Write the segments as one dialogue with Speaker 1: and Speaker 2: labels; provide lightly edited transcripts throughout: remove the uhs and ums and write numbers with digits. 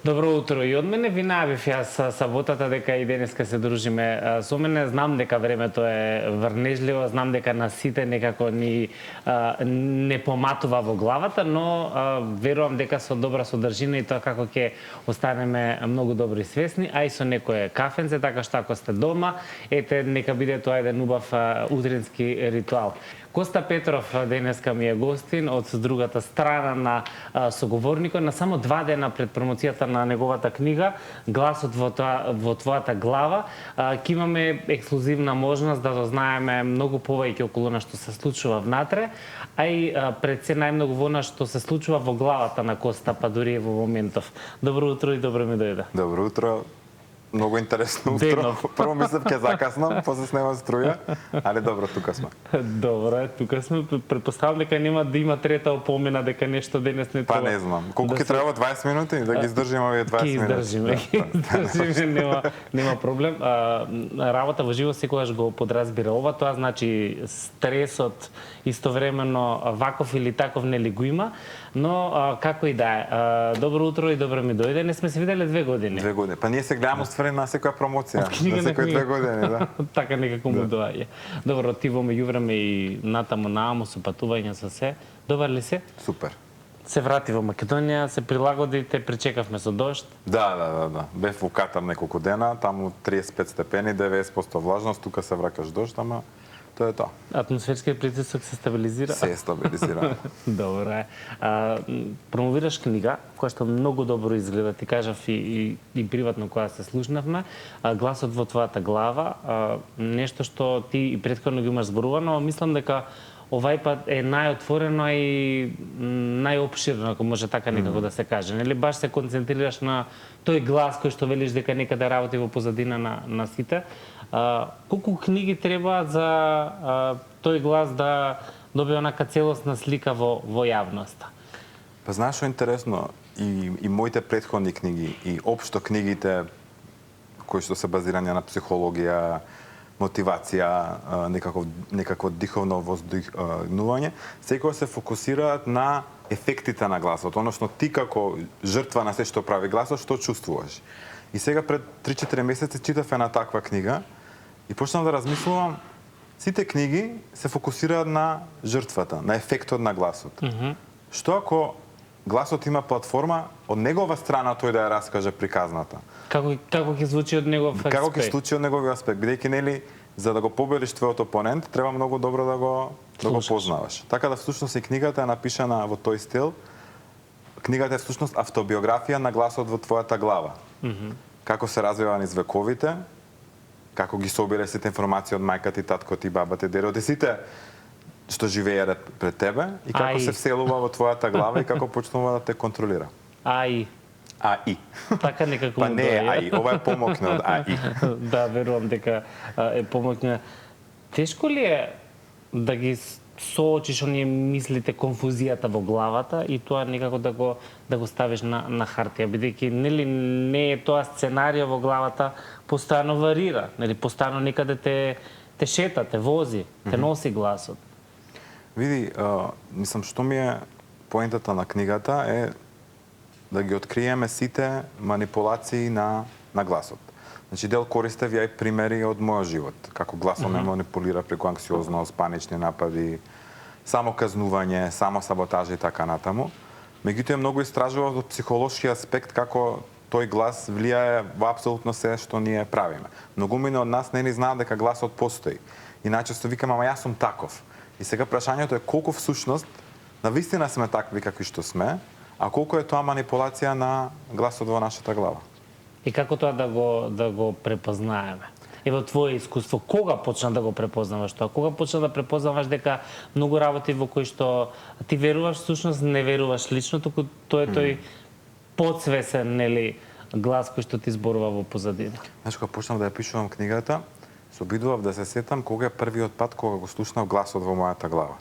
Speaker 1: Добро утро и од мене ви најавив јас саботата дека и денеска се дружиме со мене. Знам дека времето е врнежливо, знам дека на сите некако ни не поматува во главата, но верувам дека со добра содржина и тоа како ќе останеме многу добри свесни, а и со некое кафенце, така што ако сте дома, ете нека биде тоа еден убав утрински ритуал. Коста Петров денеска ми е гостин од другата страна на соговорникот, на само 2 дена пред промоцијата на неговата книга Гласот во твојата глава. Ќе имаме ексклузивна можност да дознаеме многу повеќе околу на што се случува внатре, а и пред се најмногу во на што се случува во главата на Коста, па дури во моментов. Добро утро и добро ми дојде.
Speaker 2: Добро утро. Многу интересно утро. Прво мислев ќе закаснам, после снема струја, али добро, тука сме.
Speaker 1: Добро, тука сме. Предпоставам дека нема да има трета опомена дека нешто денес не треба.
Speaker 2: Па не знам. Колку ќе треба 20 минути да ги издржиме овие 20 минути?
Speaker 1: Ќе издржиме, нема проблем. Работа во живо секогаш го подразбира ова, тоа значи стресот истовремено ваков или таков нели го има, но како и да е. Добро утро и добро ми дојде. Не сме се виделе 2 години.
Speaker 2: 2 години. Па ние се гледаме ствари на секоја промоција, на секои 2 години, да.
Speaker 1: Така некако му доаѓа. Добро, ти во меѓувреме и натаму нааму со патување со се. Добар ли се?
Speaker 2: Супер.
Speaker 1: Се врати во Македонија, се прилагоди, те пречекавме со дожд.
Speaker 2: Да. Бев во Катар неколку дена, таму 35 степени, 90% влажност, тука се вракаш дожд, ама тоа е тоа.
Speaker 1: Атмосферскиот притисок се стабилизира?
Speaker 2: Се стабилизира.
Speaker 1: Добро е. Промовираш книга, која што многу добро изгледа, ти кажав и приватно која се слушнавме, Гласот во твојата глава, нешто што ти и претходно ги имаш зборувано, мислам дека овај пат е најотворено и најопширно, ако може така некако да се каже. Нели баш се концентрираш на тој глас кој што велиш дека некаде работи во позадина на сите. Колку книги треба за тој глас да добие онака целосна слика во јавноста?
Speaker 2: Па знаеш што е интересно, и моите претходни книги, и општо книгите кои што се базирани на психологија, мотивација, некакво диховно воздухнување, секој се фокусираат на ефектите на гласот, оно што ти како жртва на се што прави гласот, што чувствуваш. И сега пред 3-4 месеци читав една таква книга и почнав да размислувам, сите книги се фокусираат на жртвата, на ефектот на гласот. Што ако гласот има платформа, од негова страна тој да ја раскаже приказната?
Speaker 1: Како ќе звучи од негов аспект?
Speaker 2: Како ќе звучи од неговиот аспект? Бидејќи нели за да го победиш твојот опонент, треба многу добро да го познаваш. Така да всушност и книгата е напишана во тој стил. Книгата е всушност автобиографија на гласот во твојата глава. Како се развива низ вековите, како ги собира сите информации од мајката и таткот и бабата и дедот и сите што живееле пред тебе и како се вселува во твојата глава и како почнува да те контролира.
Speaker 1: АИ. Така некако.
Speaker 2: Па не е АИ, ова е помокне од АИ.
Speaker 1: Да, верувам дека е помокне. Тешко ли е да ги соочиш оние мислите, конфузијата во главата и тоа некако да го ставиш на хартија, бидејќи нели не е тоа сценарио во главата, постојано варира, нели постојано некаде те шета, те вози, те носи гласот.
Speaker 2: Види, мислам што ми е поентата на книгата е да ги откриеме сите манипулации на гласот. Значи, дел користев ја и примери од мојот живот, како гласот ме манипулира преку анксиозност, панични напади, само казнување, само саботажа и така натаму. Меѓутоа многу истражував од психолошки аспект како тој глас влијае во апсолутно се што ние правиме. Многумина од нас не знаат дека гласот постои. И најчесто викаме, ама јас сум таков. И сега прашањето е колку всушност навистина сме такви какви што сме, а колку е тоа манипулација на гласот во нашата глава.
Speaker 1: И како тоа да го препознаеме? Ево твое искуство, кога почна да го препознаваш тоа? Кога почна да препознаваш дека многу работи во кои што ти веруваш, всушност не веруваш лично, туку тоа е тој подсвесен, нели, глас кој што ти зборува во позадина?
Speaker 2: Знаеш, кога почнав да ја пишувам книгата, се обидував да се сетам кога е првиот пат кога го слушнав гласот во мојата глава.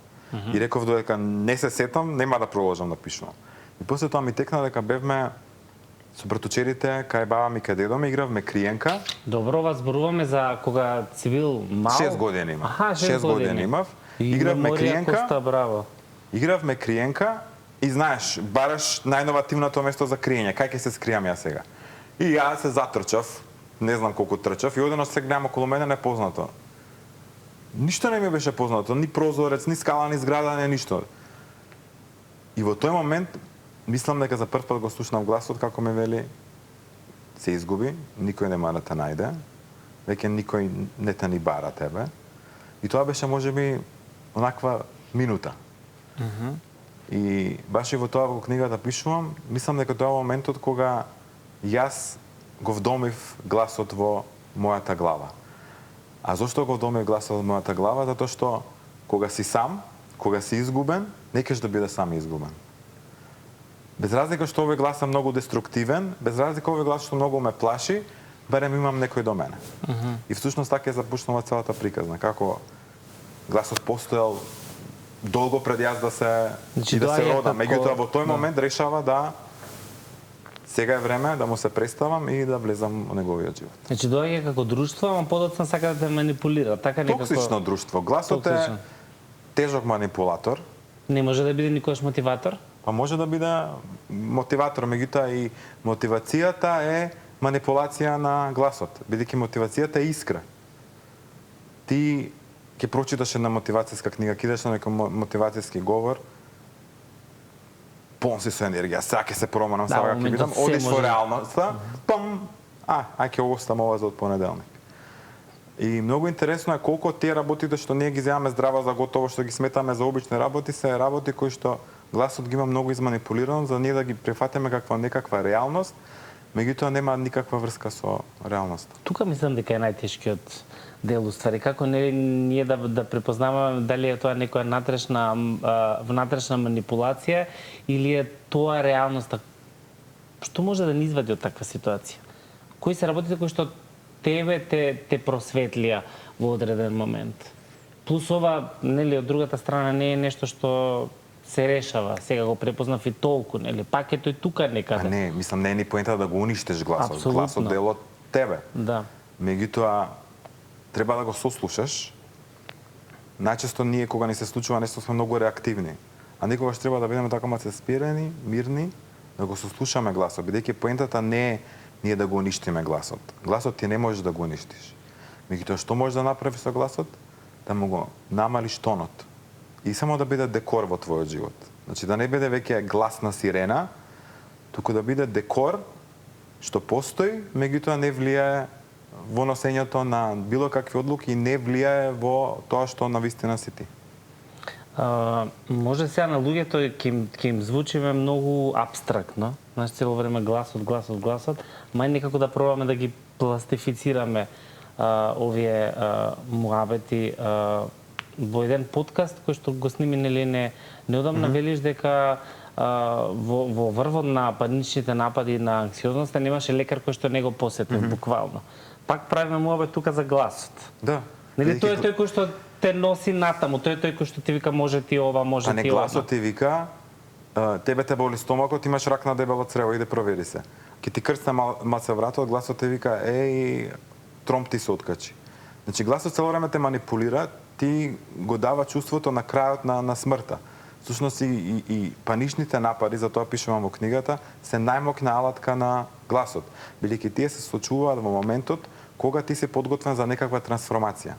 Speaker 2: И реков додека не се сетам, нема да продолжам да пишувам. И после тоа ми текна дека бевме со братучерите кај баба ми, кај дедо ми, игравме криенка.
Speaker 1: Добро, ова зборуваме за кога си бил мал?
Speaker 2: 6 години имав.
Speaker 1: Аха, 6
Speaker 2: години имав.
Speaker 1: Игравме криенка. Коста, браво.
Speaker 2: Игравме криенка и знаеш, бараш најновативното место за криење, кај ќе се скријам ја сега. И ја се затрчав, не знам колку трчав, и одеднаш се гледам околу мене непознато. Ништо не ми беше познато, ни прозорец, ни скала, ни зграда, не ништо. И во тој момент, мислам дека за прв пат го слушнав гласот како ме вели се изгуби, никој нема да те најде, веќе никој не те ни бара тебе. И тоа беше можеби онаква минута. И баш и во тоа во книгата пишувам, мислам дека тоа е моментот кога јас го вдомив гласот во мојата глава. А зошто го вдомив гласот во мојата глава? Затоа што кога си сам, кога си изгубен, не кеш да биде сам изгубен. Без разлика што овој глас е многу деструктивен, без разлика овој глас што многу ме плаши, барем имам некој до мене. И всушност така е започнала целата приказна, како гласот постоел долго пред јас да се
Speaker 1: Значи,
Speaker 2: и да се
Speaker 1: доаѓа
Speaker 2: родам.
Speaker 1: како-
Speaker 2: Меѓутоа во тој момент решава да сега е време да му се представам и да влезам во неговиот живот.
Speaker 1: Значи доаѓа како друштво, ама подоцна сака да те манипулира, така некако.
Speaker 2: Токсично друштво. Гласот
Speaker 1: Токсично.
Speaker 2: е тежок манипулатор,
Speaker 1: Не може да биде никош мотиватор.
Speaker 2: па може да биде мотиватор, меѓутоа и мотивацијата е манипулација на гласот, бидејќи мотивацијата е искра. Ти ќе прочиташ една мотивацијска книга, ќе идеш на некој мотивацијски говор, полн си со енергија, сега ќе се променам,
Speaker 1: Да,
Speaker 2: сега ќе
Speaker 1: моментот
Speaker 2: видам,
Speaker 1: се
Speaker 2: одиш во
Speaker 1: може.
Speaker 2: реалноста, пам, ај ќе оставам ова за од понеделник. И многу интересно е колку од тие работите што ние ги земаме здраво за готово, што ги сметаме за обични работи, се работи кои што гласот ги има многу изманипулирано за ние да ги прифатиме каква некаква реалност, меѓутоа нема никаква врска со реалноста.
Speaker 1: Тука мислам дека е најтешкиот дел уствари, како нели ние да препознаваме дали е тоа некоја внатрешна манипулација или е тоа реалноста. Што може да ни извади од таква ситуација? Кои се работите кои што тебе те просветлија во одреден момент? Плюс ова, нели, од другата страна не е нешто што се решава. Сега го препознав и толку, нели? Пак е тој тука некаде.
Speaker 2: А не, мислам не е ни поента да го уништиш гласот.
Speaker 1: Апсолутно.
Speaker 2: Гласот дел од тебе.
Speaker 1: Да.
Speaker 2: Меѓутоа треба да го сослушаш. Најчесто ние кога ни се случува нешто сме многу реактивни. А некогаш треба да бидеме така малку спирени, мирни, да го сослушаме гласот, бидејќи поентата не е ние да го уништиме гласот. Гласот ти не можеш да го уништиш. Меѓутоа што можеш да направиш со гласот? Да му го намалиш тонот. И само да биде декор во твојот живот. Значи да не биде веќе гласна сирена, туку да биде декор што постои, меѓутоа не влијае во носењето на било какви одлуки и не влијае во тоа што навистина си ти.
Speaker 1: Може сега на луѓето ќе им звучиме многу абстрактно, знаеш, цело време гласот, мај некако да пробаме да ги пластифицираме овие муабети во еден подкаст кој што го сними нели неодамна, велиш дека во врвот на паничните напади на анксиозноста немаше лекар кој што не го посетил буквално. Пак правиме муабет тука за гласот.
Speaker 2: Да.
Speaker 1: Нели тој е тој кој што те носи натаму, тој е тој кој што ти вика може ти ова, може
Speaker 2: А не
Speaker 1: ти ова.
Speaker 2: гласот ти вика, тебе те боли стомакот, имаш рак на дебело црево, иде провери се. Ке ти крцне маце вратот, гласот ти вика, еј, тромп ти се откачи. Значи гласот цело време те манипулира, ти го дава чувството на крајот на смртта. Всушност и паничните напади, за тоа пишувам во книгата, се најмокна алатка на гласот, бидејќи тие се случуваат во моментот кога ти си подготвен за некаква трансформација.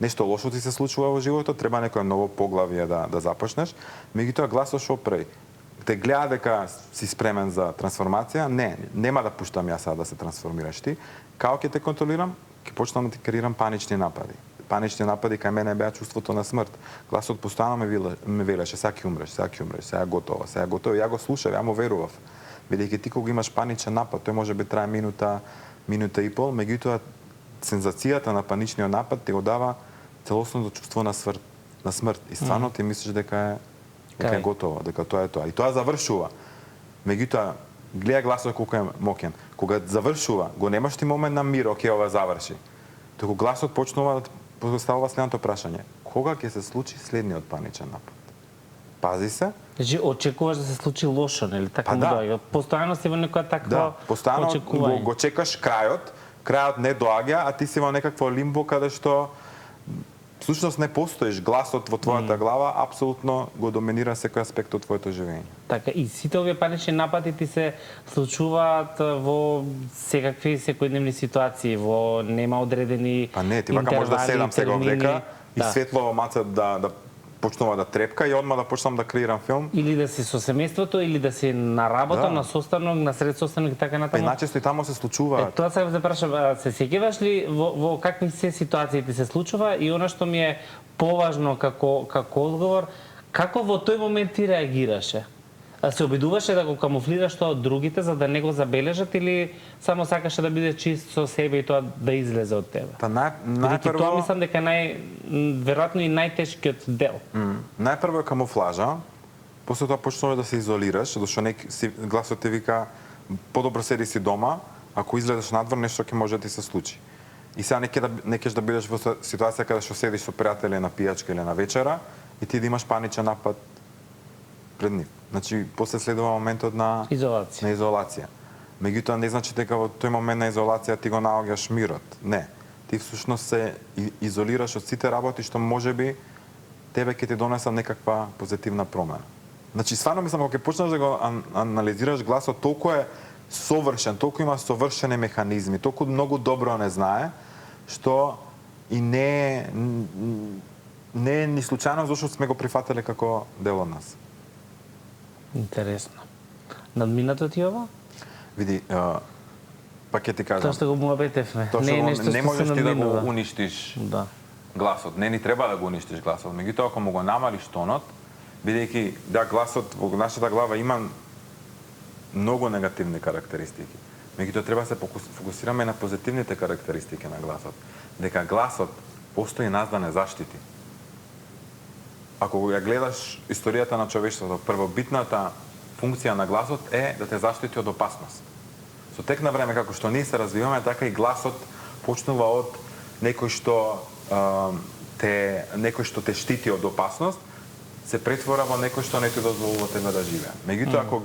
Speaker 2: Нешто лошо ти се случува во животот, треба некое ново поглавие да започнеш, меѓутоа гласот што прави? Те гледа дека си спремен за трансформација, нема да пуштам јас да се трансформираш ти, како ќе те контролирам, ќе почнам да ти креирам панични напади. Панични напади кај мене беа чувството на смрт. Гласот постојано ме велеше, сега ќе умреш, сега готово, ја го слушав, ја му верував. Бидејќи ти кога имаш паничен напад, тој може би трае минута и пол, меѓутоа сензацијата на паничниот напад ти го дава целосното чувство на смрт. И стварно ти мислиш дека е готово, дека тоа е тоа. И тоа завршува. Меѓутоа, гледа гласот колку е мокен. Кога завршува, го немаш ти момент на мир, окей, ова заврши. Току гласот почнува да поставува следното прашање. Кога ќе се случи следниот паничен напад? Пази се.
Speaker 1: Значи, очекуваш да се случи лошо, нели? Така му доаѓа. Постојано си во некоја таква
Speaker 2: постојано го чекаш крајот не доаѓа, а ти си во некакво лимбо каде што всушност не постоиш, гласот во твојата глава апсолутно го доминира секој аспект од твоето живење.
Speaker 1: Така, и сите овие панични напади ти се случуваат во секакви секојдневни ситуации, во нема одредени
Speaker 2: Па не, ти вака може да седам сега овдека и светло маца да почнува да трепка и одма да почнам да креирам филм.
Speaker 1: Или да си со семејството, или да си на работа, на состанок, на сред состанок и така натаму.
Speaker 2: Па најчесто и таму се случува.
Speaker 1: Тоа сега се прашам, се сеќаваш ли во какви се ситуации ти се случува и она што ми е поважно како одговор, како во тој момент ти реагираше? Се обидуваше да го камуфлираш тоа од другите за да не го забележат или само сакаше да биде чист со себе и тоа да излезе од тебе?
Speaker 2: Па
Speaker 1: Бидејќи тоа мислам дека веројатно и најтешкиот дел.
Speaker 2: Најпрво е камуфлажа, после тоа почнуваш да се изолираш, зашто гласот те вика подобро седи си дома, ако излезеш надвор нешто ќе може да ти се случи. И сега не ќе да бидеш во ситуација каде што седиш со пријатели на пијачка или на вечера и ти да имаш паничен напад пред нив. Значи, после следува моментот на изолација. Меѓутоа не значи дека во тој момент на изолација ти го наоѓаш мирот. Не. Ти всушност се изолираш од сите работи што можеби тебе ќе ти донесат некаква позитивна промена. Значи, стварно мислам, кога ќе почнеш да го анализираш гласот, толку е совршен, толку има совршени механизми, толку многу добро не знае, што и не е ни случајно зашто сме го прифатиле како дел од нас.
Speaker 1: Интересно. Надминато ти ова?
Speaker 2: Види, па ќе ти кажам.
Speaker 1: Тоа што го муабетевме.
Speaker 2: Не можеш ти да го уништиш гласот. Не ни треба да го уништиш гласот. Меѓутоа, ако му го намалиш тонот, бидејќи гласот во нашата глава има многу негативни карактеристики. Меѓутоа, треба да се фокусираме на позитивните карактеристики на гласот. Дека гласот постои нас да не заштити. Ако ја гледаш историјата на човештвото, првобитната функција на гласот е да те заштити од опасност. Со тек на време како што ние се развиваме, така и гласот почнува од некој што те штити од опасност, се претвора во некој што не ти дозволува тебе да живее. Меѓутоа, ако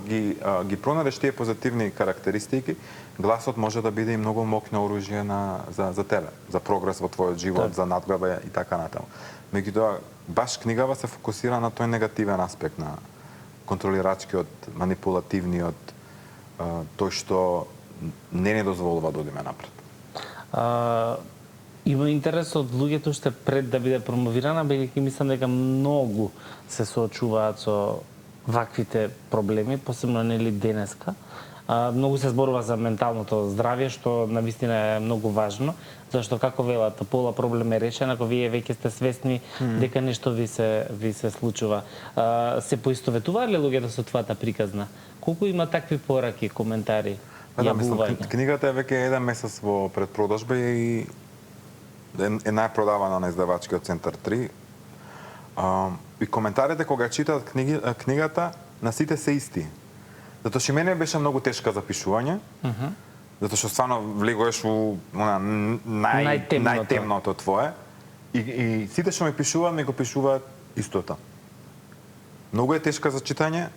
Speaker 2: ги пронајдеш тие позитивни карактеристики, гласот може да биде и многу мокно оружје за тебе, за прогрес во твојот живот, за надгледа и така натаму. Меѓутоа, баш книгава се фокусира на тој негативен аспект на контролирачкиот, манипулативниот, тој што не ни дозволува да одиме напред.
Speaker 1: Има интерес од луѓето уште пред да биде промовирана, бидејќи мислам дека многу се соочуваат со ваквите проблеми, посебно нели денеска. Многу се зборува за менталното здравје, што навистина е многу важно, зашто како велат, пола проблем е решен ако вие веќе сте свесни дека нешто ви се случува. Се поистоветуваат ли луѓето со твојата приказна? Колку има такви пораки, коментари, јавувања?
Speaker 2: Книгата е веќе 1 месец во предпродажба и е најпродавана на издавачкиот Центар 3. И коментарите кога читаат книгата, на сите се исти. Затоа што мене беше многу тешка за пишување, затоа што стварно влегуваш у најтемното твое и сите што ми го пишуваат истото. Многу е тешка за читање.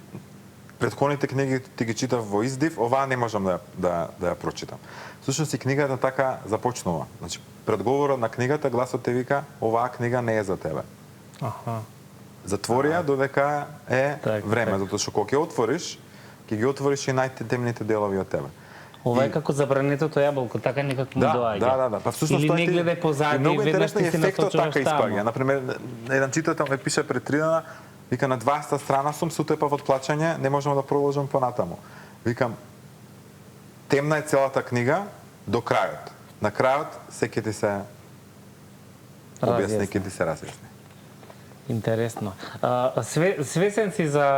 Speaker 2: Претходните книги ти ги читав во издив, оваа не можам да ја прочитам. Всушност и книгата така започнува. Значи, предговорот на книгата, гласот те вика, оваа книга не е за тебе. Затвори ја додека е време, затоа што кога ќе отвориш, ќе ги отвориш и најтемните делови од тебе.
Speaker 1: Ова е како забранетото јаболко, така некако му доаѓа.
Speaker 2: Да. Па всушност
Speaker 1: или не гледај позади,
Speaker 2: веднаш ти се насочуваш
Speaker 1: така
Speaker 2: испаѓа. Например, еден читател ме пише пред 3 дена, вика на 20 страна сум, се утепав од плачење, не можам да продолжам понатаму. Викам, темна е целата книга до крајот. На крајот се ќе ти се објасни, ќе ти се разјасни.
Speaker 1: Интересно. Свесен си за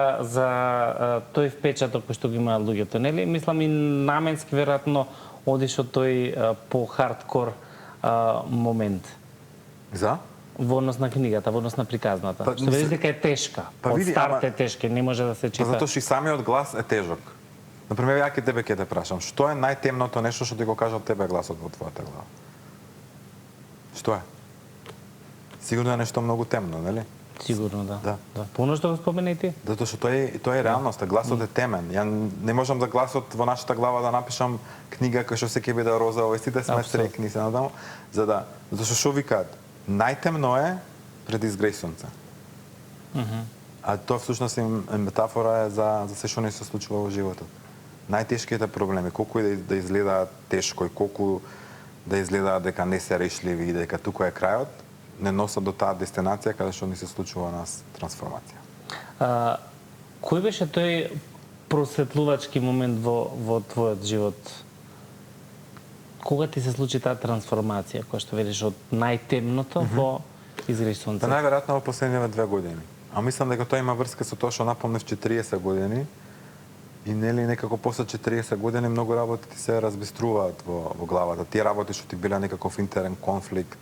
Speaker 1: тој впечаток кој што го има луѓето, нели? Мислам и наменски веројатно одиш од тој по-хардкор момент.
Speaker 2: За?
Speaker 1: Во однос на книгата, во однос на приказната. Што видиш дека е тешка. Од старт е тешка, не може да се чита.
Speaker 2: Затоа што и самиот глас е тежок. Например, ја тебе ќе те прашам, што е најтемното нешто што ти го кажа тебе гласот во твојата глава? Што е? Сигурно е нешто многу темно, нели?
Speaker 1: Сигурно, да. Полно што го спомена и ти?
Speaker 2: Затоа што тоа е реалноста, гласот е темен. Ја не можам за гласот во нашата глава да напишам книга која што се ќе биде роза, овој сите сме срекни се надаму, затоа што викаат? најтемно е пред изгреј сонце. А тоа всушност е метафора за се што не се случува во животот. Најтешките проблеми, колку и да изгледаат тешко и колку да изгледаат дека не се решливи и дека тука е крајот, не носат до таа дестинација каде што ни се случува нас трансформација.
Speaker 1: Кој беше тој просветлувачки момент во твојот живот? Кога ти се случи таа трансформација, која што велиш од најтемното во изгреј сонце?
Speaker 2: Најверојатно во последниве 2 години. А мислам дека тоа има врска со тоа што напомнев 40 години и нели некако после 40 години многу работи ти се разбиструваат во главата. Тие работи што ти биле некаков интерен конфликт,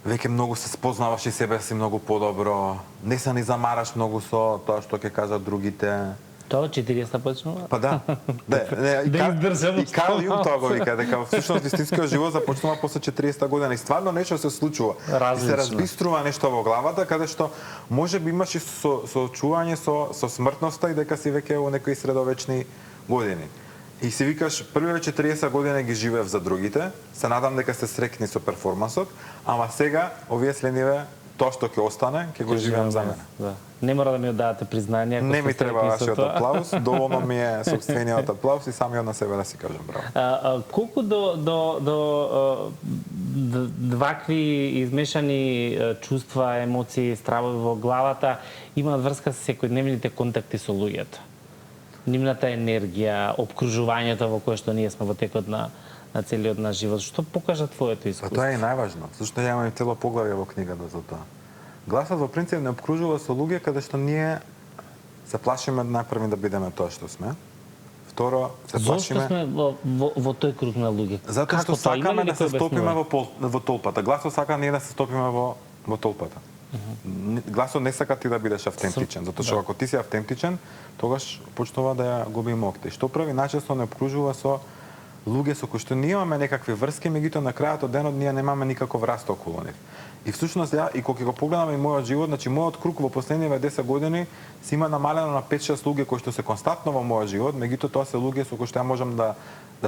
Speaker 2: веќе многу се спознаваш и себе си многу подобро, не се ни замараш многу со тоа што ќе кажат другите.
Speaker 1: Тоа 40 почнува?
Speaker 2: Па да. И Карл Јунг тоа го вика, дека всушност вистинскиот живот започнува после 40 години и стварно нешто се случува. И се разбиструва нешто во главата, каде што можеби имаш и соочување со смртноста и дека си веќе во некои средовечни години. И си викаш, првиве 40 години ги живеев за другите, се надам дека се срекни со перформансот, ама сега, овие следниве, тоа што ќе остане, ќе го живеам за мене.
Speaker 1: Да. Не мора да ми оддавате признание.
Speaker 2: Не ми треба вашиот аплауз, доволно ми е сопствениот аплауз и самиот на себе да си кажам браво.
Speaker 1: Колку до вакви измешани чувства, емоции, стравови во главата имаат врска со секојдневните контакти со луѓето? Нивната енергија, обкружувањето во кое што ние сме во текот на целиот наш живот. Што покажа твоето искуство?
Speaker 2: Тоа е најважно. Зашто ја имам цело поглавје во книгата за тоа. Гласот во принцип не обкружува со луѓе каде што ние се плашиме најпрви да бидеме тоа што сме. Второ, се плашиме.
Speaker 1: Зошто сме во тој круг на луѓе?
Speaker 2: Затоа што сакаме да се стопиме во толпата. Гласот сака ние да се стопиме во толпата. Гласот не сака ти да бидеш автентичен, затоа што ако ти си автентичен, тогаш почнува да ја губи моќта. И што прави? Најчесто не обкружува со луѓе со кои што ние имаме некакви врски, меѓутоа на крајот од денот ние немаме никаков раст околу нив. И всушност ја и кога го погледаме и мојот живот, значи мојот круг во последниве 10 години се има намалено на 5-6 луѓе кои што се константно во мојот живот, меѓутоа тоа се луѓе со кои што ја можам да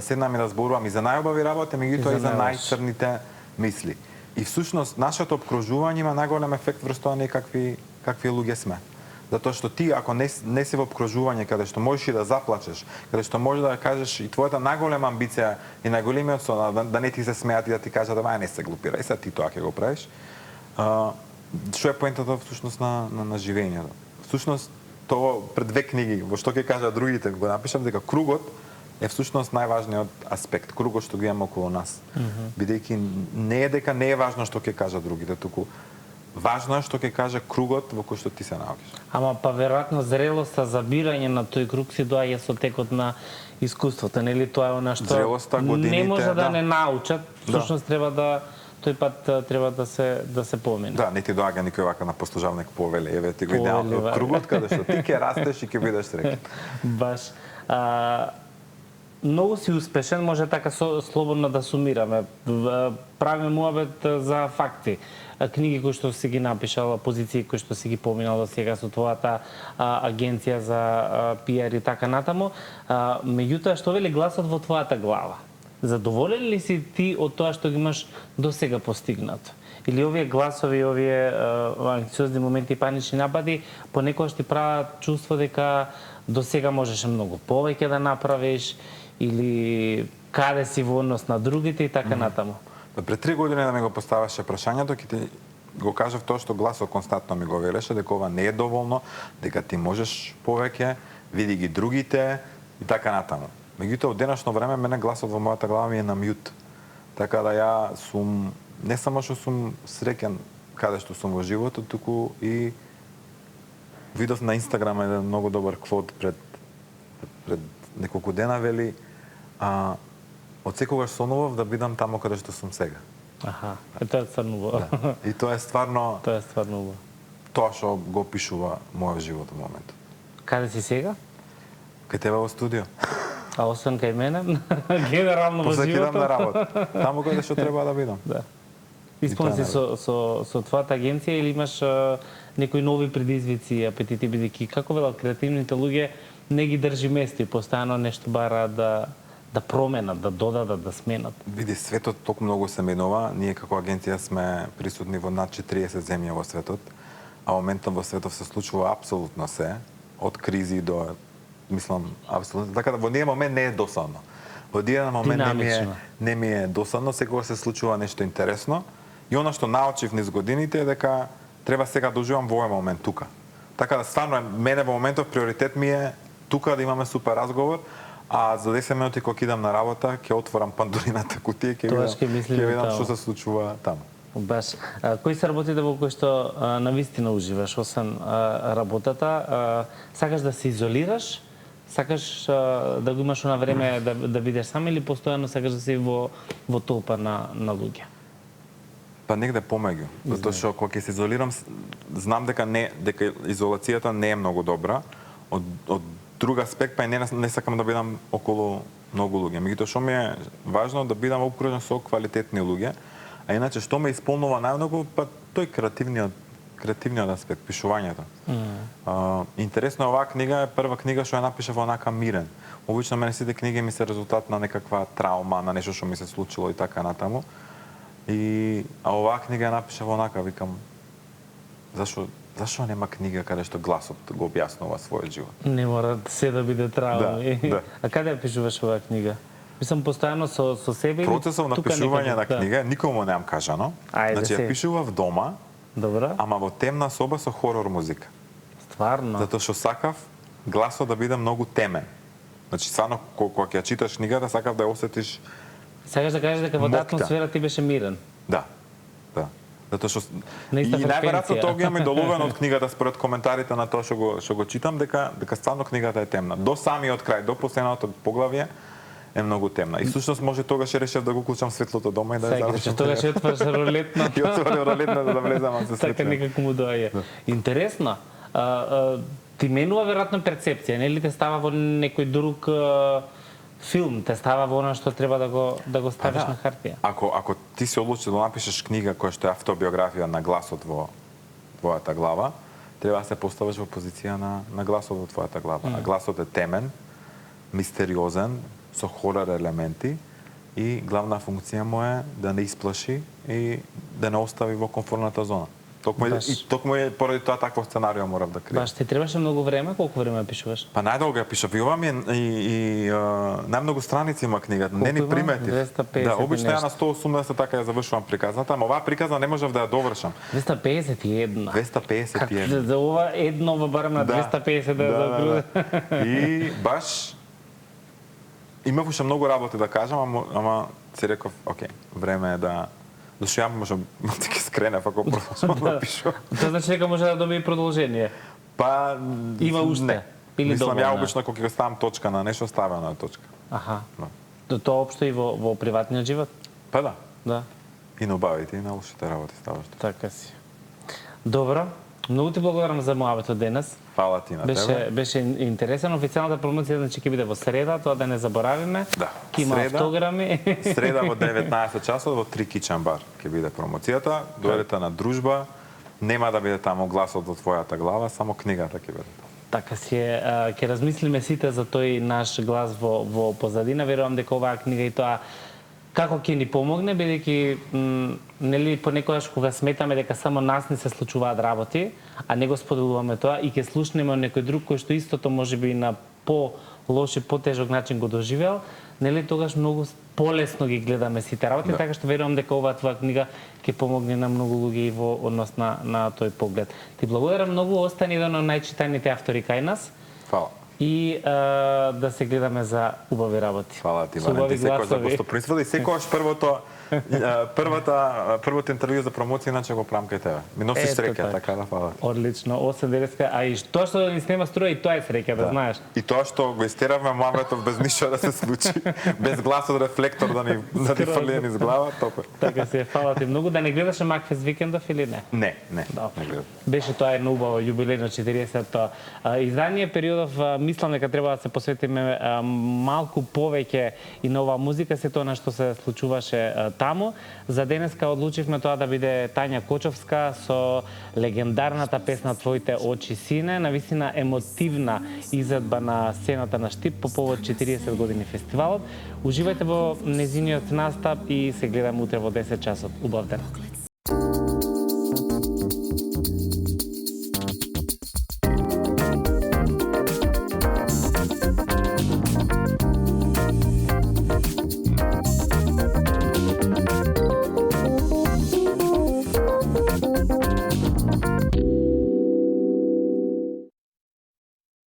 Speaker 2: седнам и да зборувам и за најубави работи, меѓутоа и за најцрните мисли. И всушност нашето обкружување има најголем ефект врз тоа какви луѓе сме. Затоа што ти ако не си во обкружување каде што можеш и да заплачеш, каде што можеш да кажеш и твојата најголема амбиција и најголемиот сон да не ти се смеат и да ти кажат да не се глупирај, сега ти тоа ќе го правиш. Што е поентата всушност на живењето? Всушност тоа пред 2 книги во што ќе кажат другите го напишам дека кругот е всушност најважниот аспект, кругот што го имаме околу нас. Бидејќи не е дека не е важно што ќе кажат другите, туку важно е што ќе каже кругот во кој што ти се наоѓаш.
Speaker 1: Ама па веројатно зрелоста за бирање на тој круг си доаѓа со текот на искуството, нели тоа е она што не може да не научат, всушност треба да тој пат треба да се помине.
Speaker 2: Да, не ти доаѓа никој вака на послужавник повеле, еве ти го идеалниот кругот каде што ти ќе растеш и ќе бидеш среќен.
Speaker 1: Баш. Многу си успешен, може така слободно да сумираме. Правиме муабет за факти. Книги кои што си ги напишал, позиции кои што си ги поминал до сега со твојата агенција за пиар и така натаму. Меѓутоа, што вели гласот во твојата глава? Задоволен ли си ти од тоа што ги имаш до сега постигнато? Или овие гласови, овие анксиозни моменти и панични напади понекогаш ти прават чувство дека до сега можеше многу повеќе да направиш или каде си во однос на другите и така натаму?
Speaker 2: Пред 3 години да ми го поставаше прашањето, ќе ти го кажав тоа што гласот константно ми го велеше, дека ова не е доволно, дека ти можеш повеќе, види ги другите и така натаму. Меѓутоа, од денешно време мене гласот во мојата глава ми е на мјут. Така да ја сум не само што сум среќен каде што сум во животот, туку и видов на Инстаграм еден многу добар квот пред неколку дена, вели од секогаш сонував да бидам таму каде што сум сега.
Speaker 1: Аха, тоа е стварно убаво.
Speaker 2: Да. И тоа е стварно
Speaker 1: Тоа е стварно убаво.
Speaker 2: Тоа што го опишува мојот живот во моментот.
Speaker 1: Каде си сега?
Speaker 2: Кај тебе во студио.
Speaker 1: А освен кај мене, генерално во животот.
Speaker 2: После кидам на работа. Таму каде што треба да бидам.
Speaker 1: Да. Исполни си со твојата агенција или имаш некои нови предизвици и апетити, бидејќи како велат креативните луѓе не ги држи место и постојано нешто бара да да променат, да додадат, да сменат?
Speaker 2: Види, светот толку многу се менува. Ние како агенција сме присутни во над 40 земји во светот, а моментно во светот се случува апсолутно се, од кризи до, мислам, апсолутно. Така да во ние момент не е досадно. Во дијан момент не ми е досадно, секогаш се случува нешто интересно. И она што научив низ годините е дека треба сега да уживам во овој момент тука. Така да стварно мене во моментов приоритет ми е тука да имаме супер разговор, а за 10 минути кога идам на работа ќе отворам Пандорината кутија и ќе видам што се случува таму.
Speaker 1: Баш. Кои се работите во кои што навистина уживаш, освен работата? Сакаш да се изолираш? Сакаш да го имаш на време да бидеш сам или постојано сакаш да си во толпа на луѓе?
Speaker 2: Па негде помеѓу, затоа што кога ќе се изолирам, знам дека изолацијата не е многу добра. Од друг аспект, па и не сакам да бидам околу многу луѓе. Меѓутоа што ми е важно да бидам окружен со квалитетни луѓе, а иначе што ме исполнува најмногу, па тој креативниот аспект, пишувањето. Интересно, оваа книга е прва книга што ја напишав онака мирен. Обично мене сите книги ми се резултат на некаква траума, на нешто што ми се случило и така натаму. А оваа книга ја напишав онака, викам, зашо нема книга каде што гласот го објаснува својот живот?
Speaker 1: Не мора се да биде траума.
Speaker 2: Да.
Speaker 1: А каде ја пишуваш оваа книга? Мислам постојано со себе.
Speaker 2: Процесот на пишување на книга никому немам кажано. Значи ја пишував дома.
Speaker 1: Добро.
Speaker 2: Ама во темна соба со хорор музика.
Speaker 1: Стварно.
Speaker 2: Затоа што сакав гласот да биде многу темен. Значи стварно кога ќе читаш книгата сакав да ја осетиш.
Speaker 1: Сакаш да кажеш дека во таа атмосфера ти беше мирен.
Speaker 2: Да. Затоа што и најверојатно тоа го имам и доловено од книгата според коментарите на тоа што го читам дека стварно книгата е темна. До самиот крај, до последното поглавје е многу темна. И всушност може тогаш решев да го клучам светлото дома и да ја завршам.
Speaker 1: Тогаш ја отвориш ролетно.
Speaker 2: И отворив ролетно да влезам се светло.
Speaker 1: Така некако му доаѓа. Интересно. Ти менува веројатно перцепција, нели те става во некој друг филм, те става во она што треба да го ставиш на хартија.
Speaker 2: Ако ти се одлучи да напишеш книга која што е автобиографија на гласот во твојата глава, треба да се поставиш во позиција на гласот во твојата глава. А гласот е темен, мистериозен, со хорор елементи и главна функција му е да не исплаши и да не остави во комфортната зона. Токму е поради тоа такво сценарио морав да креирам.
Speaker 1: Баш, ти требаше многу време, колку време ја пишуваш?
Speaker 2: Па најдолго ја пишав. И ова ми и најмногу страници има книгата. Не ни приметив.
Speaker 1: 250.
Speaker 2: Да, обично ја на 180 така ја завршувам приказната, ама оваа приказна не можев да ја довршам.
Speaker 1: 251.
Speaker 2: 251.
Speaker 1: За ова едно барем на 250 да.
Speaker 2: И баш имав уште многу работи да кажам, ама си реков, окей, време е да зашто ја може да ќе скренев ако продолжам да пишувам.
Speaker 1: Тоа значи дека може да добие продолжение.
Speaker 2: Па
Speaker 1: има уште или
Speaker 2: мислам ја обично кога ќе ставам точка на нешто ставам на точка.
Speaker 1: Аха. Тоа општо и во приватниот живот?
Speaker 2: Па да.
Speaker 1: Да.
Speaker 2: И на убавите и на лошите работи ставаш.
Speaker 1: Така си. Добро. Многу ти благодарам за моабетот денес.
Speaker 2: Фала ти на тебе.
Speaker 1: Беше интересен. Официјалната промоција значи ќе биде во среда, тоа да не заборавиме.
Speaker 2: Да.
Speaker 1: Ќе има автограми.
Speaker 2: Среда во 19 часот во 3 Кичан бар ќе биде промоцијата. Дојдете на дружба. Нема да биде таму гласот во твојата глава, само книгата ќе биде.
Speaker 1: Така си е. Ќе размислиме сите за тој наш глас во позадина. Верувам дека оваа книга и тоа како ќе ни помогне, бидејќи нели понекогаш кога сметаме дека само нас не се случуваат работи, а не го споделуваме тоа и ќе слушнеме од некој друг кој што истото можеби на по-лош и потежок начин го доживеал, нели тогаш многу полесно ги гледаме сите работи, да. Така што верувам дека оваа твоја книга ќе помогне на многу луѓе и во однос на тој поглед. Ти благодарам многу, остани еден од најчитаните автори кај нас.
Speaker 2: Фала.
Speaker 1: И да се гледаме за убави работи.
Speaker 2: Фала ти, Валентин, секојаш за гостопримството и секојаш првото интервју за промоција иначе го правам кај тебе. Ми носиш среќа, така да фала.
Speaker 1: Одлично, 8-9, а и тоа што ни снема струја и тоа е среќа, да знаеш.
Speaker 2: И тоа што го истеравме муабетов без ништо да се случи, без глас од рефлектор да ни фрли низ глава, топер.
Speaker 1: Така се, фала ти многу. Да не гледаше Макфест викендов или не?
Speaker 2: Не гледам.
Speaker 1: Беше тоа едно убаво јубилејно 40-то издание. Периодов мислам дека треба да се посветиме малку повеќе и на оваа музика, се тоа на што се случуваше таму. За денеска одлучивме тоа да биде Тања Кочовска со легендарната песна Твоите очи сине, навистина емотивна изvedба на сцената на Штип по повод 40 години фестивалот. Уживајте во незиниот настап и се гледаме утре во 10 часот. Убав ден.